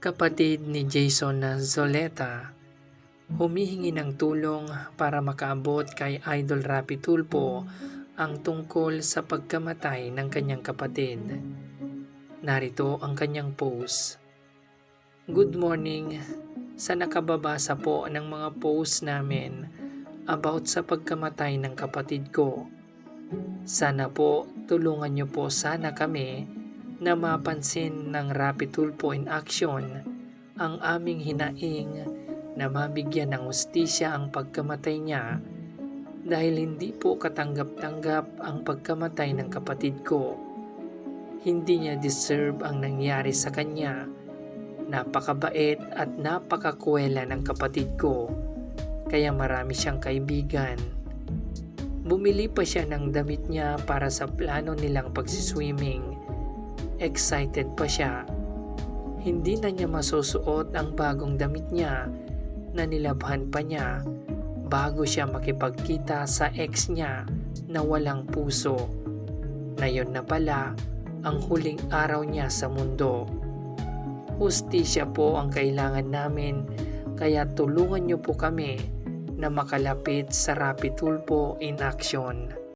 Kapatid ni Jason Zoleta, humihingi ng tulong para makaabot kay Idol Rapi Tulfo ang tungkol sa pagkamatay ng kanyang kapatid. Narito ang kanyang post. Good morning! Sa nakababasa po ng mga post namin about sa pagkamatay ng kapatid ko. Sana po tulungan niyo po sana kami na mapansin ng Rapi Tulfo in action ang aming hinaing na mabigyan ng hustisya ang pagkamatay niya dahil hindi po katanggap-tanggap ang pagkamatay ng kapatid ko. Hindi niya deserve ang nangyari sa kanya. Napakabait at napakakuwela ng kapatid ko, kaya marami siyang kaibigan. Bumili pa siya ng damit niya para sa plano nilang pagsiswimming. Excited pa siya. Hindi na niya masusuot ang bagong damit niya na nilabhan pa niya bago siya makipagkita sa ex niya na walang puso. Na yun na pala ang huling araw niya sa mundo. Hustisya po ang kailangan namin, kaya tulungan niyo po kami na makalapit sa Rapi Tulfo in action.